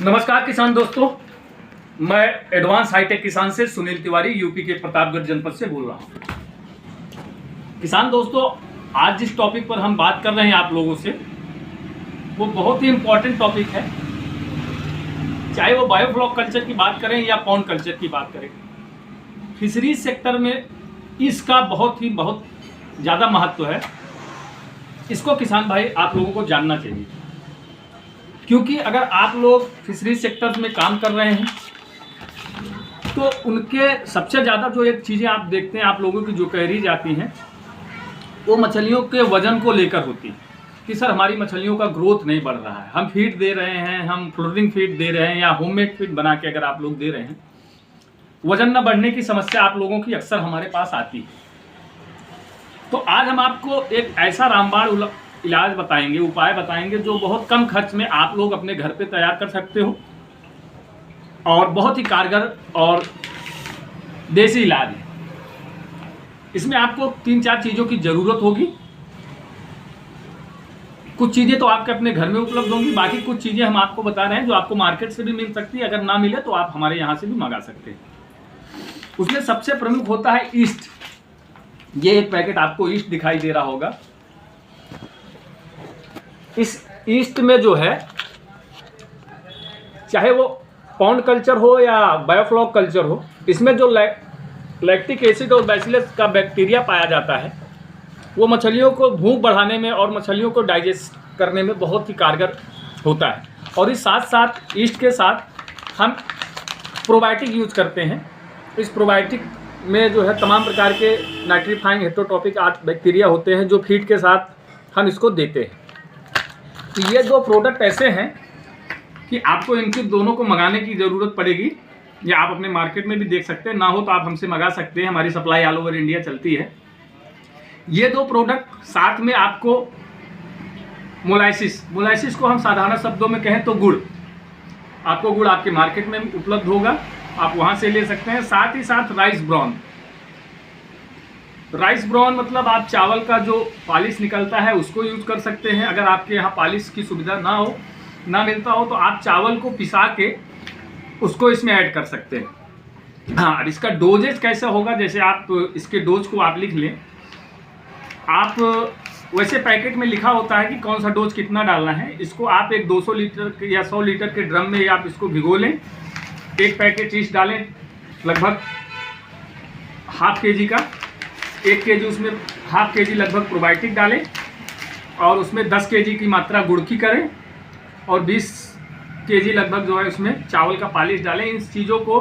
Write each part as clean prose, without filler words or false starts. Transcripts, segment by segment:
नमस्कार किसान दोस्तों, मैं एडवांस हाईटेक किसान से सुनील तिवारी यूपी के प्रतापगढ़ जनपद से बोल रहा हूं। किसान दोस्तों, आज जिस टॉपिक पर हम बात कर रहे हैं आप लोगों से, वो बहुत ही इम्पोर्टेंट टॉपिक है। चाहे वो बायोफ्लॉक कल्चर की बात करें या पॉन्ड कल्चर की बात करें, फिशरीज सेक्टर में इसका बहुत ज़्यादा महत्व है। इसको किसान भाई आप लोगों को जानना चाहिए, क्योंकि अगर आप लोग फिशरीज सेक्टर में काम कर रहे हैं तो उनके सबसे ज़्यादा जो एक चीज़ें आप देखते हैं आप लोगों की जो क्वेरीज आती हैं वो मछलियों के वज़न को लेकर होती है कि सर हमारी मछलियों का ग्रोथ नहीं बढ़ रहा है। हम फीड दे रहे हैं, हम फ्लोटिंग फीड दे रहे हैं या होममेड फीड बना के अगर आप लोग दे रहे हैं, वज़न न बढ़ने की समस्या आप लोगों की अक्सर हमारे पास आती है। तो आज हम आपको एक ऐसा रामबाण इलाज बताएंगे, उपाय बताएंगे जो बहुत कम खर्च में आप लोग अपने घर पे तैयार कर सकते हो और बहुत ही कारगर और देसी इलाज है। इसमें आपको 3-4 चीज़ों की ज़रूरत होगी। कुछ चीज़ें तो आपके अपने घर में उपलब्ध होंगी, बाकी कुछ चीज़ें हम आपको बता रहे हैं जो आपको मार्केट से भी मिल सकती है। अगर ना मिले तो आप हमारे यहाँ से भी मंगा सकते हैं। उसमें सबसे प्रमुख होता है ईस्ट। ये एक पैकेट आपको ईस्ट दिखाई दे रहा होगा। इस ईस्ट में जो है, चाहे वो पॉन्ड कल्चर हो या बायोफ्लॉक कल्चर हो, इसमें जो लैक्टिक एसिड और बैसिलस का बैक्टीरिया पाया जाता है वो मछलियों को भूख बढ़ाने में और मछलियों को डाइजेस्ट करने में बहुत ही कारगर होता है। और इस साथ साथ ईस्ट के साथ हम प्रोबायोटिक यूज करते हैं। इस प्रोबायोटिक में जो है तमाम प्रकार के नाइट्रीफाइंग हेटरोट्रॉपिक बैक्टीरिया होते हैं जो फीड के साथ हम इसको देते हैं। तो ये दो प्रोडक्ट ऐसे हैं कि आपको इनके दोनों को मंगाने की ज़रूरत पड़ेगी, या आप अपने मार्केट में भी देख सकते हैं, ना हो तो आप हमसे मंगा सकते हैं। हमारी सप्लाई ऑल ओवर इंडिया चलती है। ये दो प्रोडक्ट साथ में आपको मोलाइसिस को हम साधारण शब्दों में कहें तो गुड़, आपको गुड़ आपके मार्केट में उपलब्ध होगा, आप वहाँ से ले सकते हैं। साथ ही साथ राइस ब्राउन मतलब आप चावल का जो पॉलिश निकलता है उसको यूज़ कर सकते हैं। अगर आपके यहाँ पॉलिश की सुविधा ना मिलता हो तो आप चावल को पिसा के उसको इसमें ऐड कर सकते हैं। हाँ, इसका डोजेज कैसा होगा, जैसे आप इसके डोज को आप लिख लें। आप वैसे पैकेट में लिखा होता है कि कौन सा डोज कितना डालना है। इसको आप एक 200 लीटर या 100 लीटर के ड्रम में आप इसको भिगो लें। एक पैकेट ईस्ट डालें, लगभग ½ kg का। 1 kg उसमें ½ kg लगभग प्रोबायोटिक डालें और उसमें 10 kg की मात्रा गुड़ की करें और 20 kg लगभग जो है उसमें चावल का पॉलिश डालें। इन चीज़ों को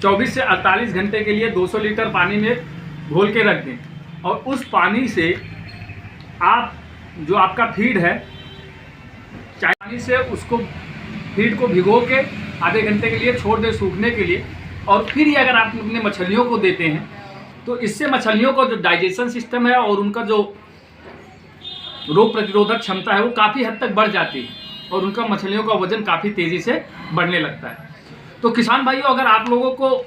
24 से 48 घंटे के लिए 200 लीटर पानी में घोल के रख दें और उस पानी से आप जो आपका फीड है, चाय पानी से उसको फीड को भिगो के आधे घंटे के लिए छोड़ दें सूखने के लिए। और फिर ये अगर आप अपने मछलियों को देते हैं तो इससे मछलियों का जो डाइजेशन सिस्टम है और उनका जो रोग प्रतिरोधक क्षमता है वो काफ़ी हद तक बढ़ जाती है और उनका मछलियों का वजन काफ़ी तेज़ी से बढ़ने लगता है। तो किसान भाइयों, अगर आप लोगों को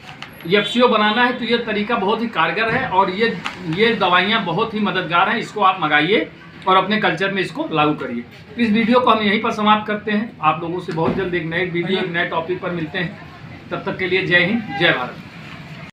एफसीओ बनाना है तो ये तरीका बहुत ही कारगर है और ये दवाइयाँ बहुत ही मददगार हैं। इसको आप मंगाइए और अपने कल्चर में इसको लागू करिए। इस वीडियो को हम यहीं पर समाप्त करते हैं। आप लोगों से बहुत जल्द एक नए वीडियो, एक नए टॉपिक पर मिलते हैं। तब तक के लिए जय हिंद, जय भारत।